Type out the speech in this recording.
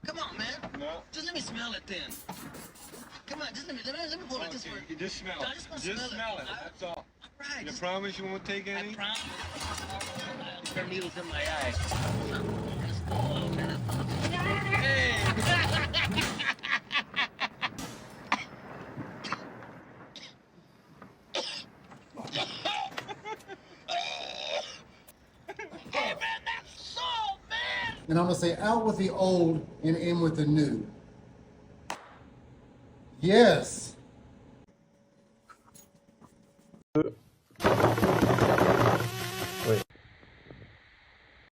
Come on, man. No. Just let me smell it then. Come on, just let me pull it this way. You just smell No, I it. just wanna Just smell it. That's all. All right. You promise you won't take I any? promise. There are needles in my eye. Oh, man. Hey! Hey, man, that's salt, man! And I'm going to say out with the old and in with the new. Yes.